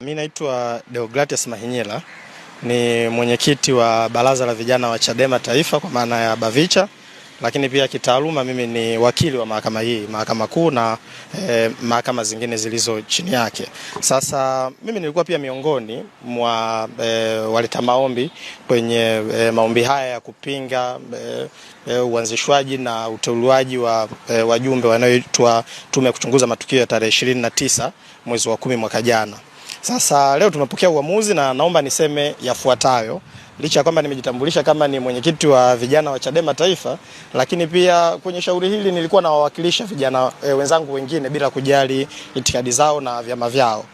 Mimi naitwa Deogratias Mahinyila, ni mwenyekiti wa baraza la vijana wa Chadema Taifa kwa maana ya Bavicha, lakini pia kitaaluma mimi ni wakili wa mahakama hii, mahakama kuu na mahakama zingine zilizo chini yake. Sasa mimi nilikuwa pia miongoni mwa waleta maombi kwenye maombi haya ya kupinga uanzishwaji na uteuliwaji wa wajumbe wanaoitwa tume ya kuchunguza matukio ya tarehe 29 mwezi wa 10 mwaka jana. Sasa leo tumepokea uamuzi na naomba niseme yafuatayo. Licha ya kwamba nimejitambulisha kama ni mwenyekiti wa vijana wa Chadema Taifa, lakini pia kwenye shauri hili nilikuwa nawawakilisha vijana wenzangu wengine bila kujali itikadi zao na vyama vyao.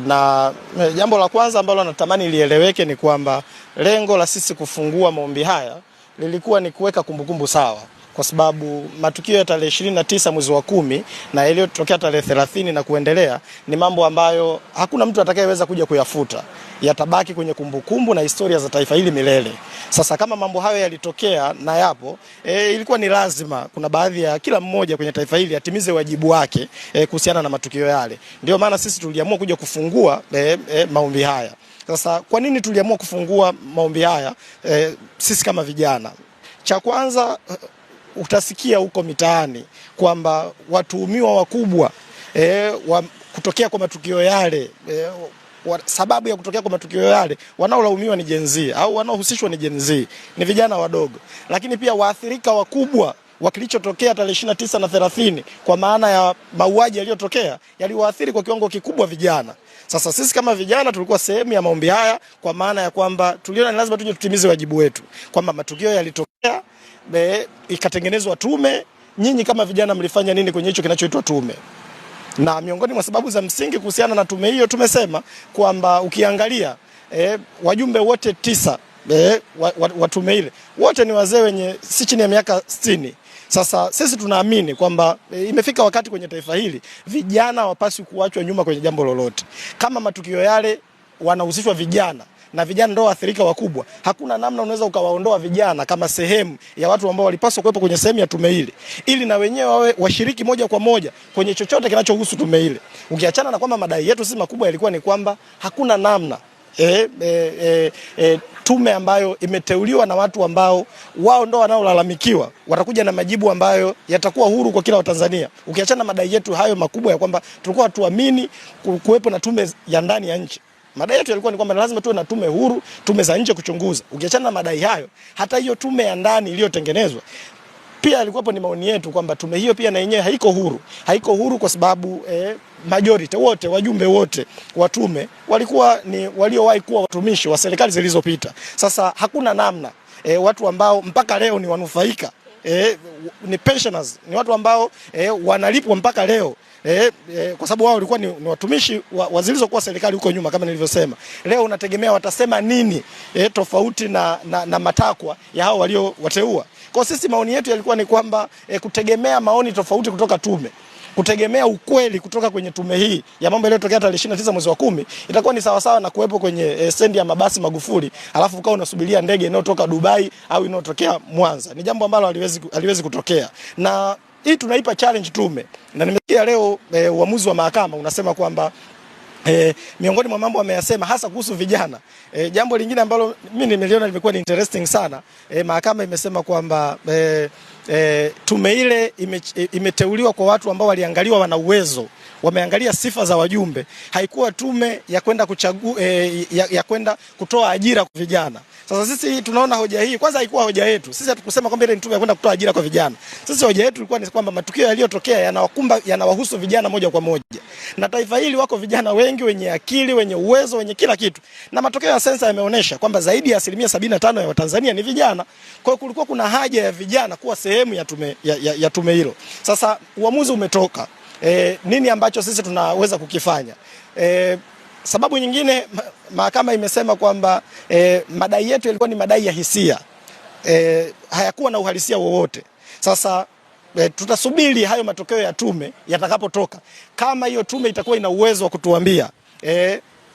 Na jambo la kwanza ambalo natamani lieleweke ni kwamba lengo la sisi kufungua maombi haya lilikuwa ni kuweka kumbukumbu sawa, kwa sababu matukio ya tarehe 29 mwezi wa 10 na yaliyotokea tarehe 30 na kuendelea ni mambo ambayo hakuna mtu atakayeweza kuja kuyafuta. Yatabaki kwenye kumbukumbu na historia za taifa hili milele. Sasa kama mambo hayo yalitokea na yapo, ilikuwa ni lazima kuna baadhi ya kila mmoja kwenye taifa hili atimize wajibu wake kuhusiana na matukio yale. Ndio maana sisi tuliamua kuja kufungua maombi haya. Sasa kwa nini tuliamua kufungua maombi haya sisi kama vijana? Cha kwanza, utasikia huko mitaani kwamba watuhumiwa wakubwa kutokea kwa matukio yale, sababu ya kutokea kwa matukio yale wanaolaumiwa ni Gen Z au wanaohusishwa ni Gen Z, ni vijana wadogo. Lakini pia waathirika wakubwa wa kilichotokea tarehe 29 na 30 kwa maana ya mauaji yaliyotokea yaliwaathiri kwa kiwango kikubwa vijana. Sasa sisi kama vijana tulikuwa sehemu ya maombi haya, kwa maana ya kwamba tuliona ni lazima tuje tutimize wajibu wetu, kwamba matukio yalitokea, ikatengenezwa tume. Nyinyi kama vijana mlifanya nini kwenye hicho kinachoitwa tume? Na miongoni mwa sababu za msingi kuhusiana na tume hiyo tumesema kwamba ukiangalia wajumbe wote 9 wa tume ile wote ni wazee wenye si chini ya miaka 60. Sasa sisi tunaamini kwamba imefika wakati kwenye taifa hili vijana hawapaswi kuachwa nyuma kwenye jambo lolote. Kama matukio yale wanahusishwa vijana na vijana ndio waathirika wakubwa, hakuna namna unaweza ukawaondoa vijana kama sehemu ya watu ambao walipaswa kuwepo kwenye sehemu ya tume ile, ili na wenyewe wawe washiriki moja kwa moja kwenye chochote kinachohusu tume ile. Ukiachana na kwamba madai yetu si makubwa yalikuwa ni kwamba hakuna namna tume ambayo imeteuliwa na watu ambao wao ndo wanaolalamikiwa watakuja na majibu ambayo yatakuwa huru kwa kila Watanzania. Ukiachana madai yetu hayo makubwa ya kwamba tulikuwa tuamini kuwepo na tume ya ndani ya nchi, madai yetu yalikuwa ni kwamba lazima tuwe na tume huru, tume za nje kuchunguza. Ukiachana na madai hayo, hata hiyo tume ya ndani iliyotengenezwa pia ilikuwa ni maoni yetu kwamba tume hiyo pia na yenyewe haiko huru. Haiko huru kwa sababu majority wote, wajumbe wote wa tume walikuwa ni waliowahi kuwa watumishi wa serikali zilizopita. Sasa hakuna namna watu ambao mpaka leo ni wanufaika, ni pensioners, ni watu ambao wanalipwa mpaka leo, kwa sababu wao walikuwa ni watumishi wa zilizokuwa serikali huko nyuma kama nilivyosema. Leo unategemea watasema nini tofauti na matakwa ya hao waliowateua. Kwa sisi maoni yetu yalikuwa ni kwamba kutegemea maoni tofauti kutoka tume, kutegemea ukweli kutoka kwenye tume hii ya mambo yaliyotokea tarehe 29 mwezi wa 10 itakuwa ni sawa sawa na kuwepo kwenye stendi ya mabasi Magufuli alafu ukao unasubiria ndege inayotoka Dubai au inayotokea Mwanza. Ni jambo ambalo haliwezi kutokea. Na hii tunaipa challenge tume. Na nimesikia leo uamuzi wa mahakama unasema kwamba miongoni mwa mambo ameyasema hasa kuhusu vijana. Jambo lingine ambalo mimi nimeliona limekuwa ni interesting sana, mahakama imesema kwamba tume ile imeteuliwa kwa watu ambao waliangaliwa wana uwezo, wameangalia sifa za wajumbe. Haikuwa tume ya kwenda kuchagua ya kwenda kutoa ajira kwa vijana. Sasa sisi tunaona hoja hii kwanza haikuwa hoja yetu. Sisi hatukusema kwamba ile ni tume ya kwenda kutoa ajira kwa vijana. Sisi hoja yetu ilikuwa ni kwamba matukio yaliyotokea yanawahusu vijana moja kwa moja. Na taifa hili wako vijana wengi wenye akili, wenye uwezo, wenye kila kitu. Na matokeo ya sensa yameonyesha kwamba zaidi ya 75% ya Watanzania ni vijana. Kwa hiyo kulikuwa kuna haja ya vijana kuwa sehemu ya tume hilo. Sasa uamuzi umetoka. Nini ambacho sisi tunaweza kukifanya? Sababu nyingine, mahakama imesema kwamba madai yetu yalikuwa ni madai ya hisia, hayakuwa na uhalisia wowote. Sasa tutasubiri hayo matokeo ya tume yatakapotoka. Kama hiyo tume itakuwa ina uwezo wa kutuambia,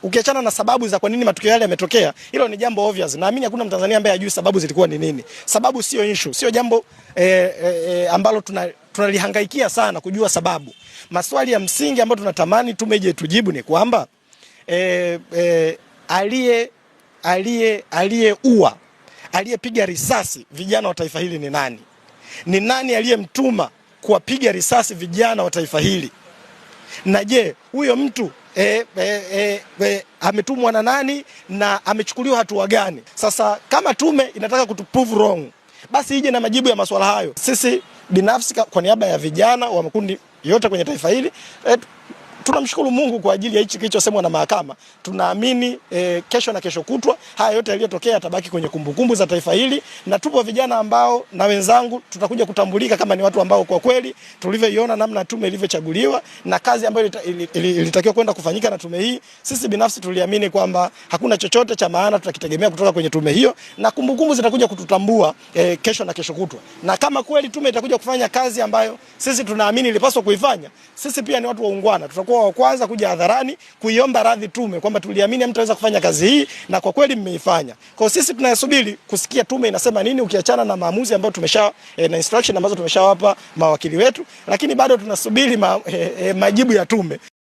ukiachana na sababu za kwa nini matukio yale yametokea, hilo ni jambo obvious. Naamini hakuna Mtanzania ambaye hajui sababu zilikuwa ni nini. Sababu sio issue, sio jambo ambalo tunalihangaikia sana kujua sababu. Maswali ya msingi ambayo tunatamani tume ije tujibu ni kwamba aliyepiga risasi vijana wa taifa hili ni nani? Ni nani aliyemtuma kuwapiga risasi vijana wa taifa hili? Na je, huyo mtu ametumwa na nani na amechukuliwa hatua gani? Sasa kama tume inataka kutuprove wrong, basi ije na majibu ya maswala hayo. Sisi binafsi kwa niaba ya vijana wa makundi yote kwenye taifa hili tunamshukuru Mungu kwa ajili ya hichi kilichosemwa na mahakama. Tunaamini kesho na kesho kutwa haya yote yaliyotokea yatabaki kwenye kumbukumbu za taifa hili, na tupo vijana ambao na wenzangu tutakuja kutambulika kama ni watu ambao kwa kweli tulivyoiona namna tume ilivyochaguliwa na kazi ambayo ilitakiwa kwenda kufanyika na tume hii. Sisi binafsi tuliamini kwamba hakuna chochote cha maana tutakitegemea kutoka kwenye tume hiyo, na kumbukumbu zitakuja kututambua kesho na kesho kutwa. Na kama kweli tume itakuja kufanya kazi ambayo sisi tunaamini ilipaswa kuifanya, sisi pia ni watu waungwana, tutakuwa wa kwanza kuja hadharani kuiomba radhi tume kwamba tuliamini mtaweza kufanya kazi hii na kwa kweli mmeifanya. Kwa sisi tunasubiri kusikia tume inasema nini, ukiachana na maamuzi ambayo na instruction ambazo tumeshawapa mawakili wetu, lakini bado tunasubiri majibu ya tume.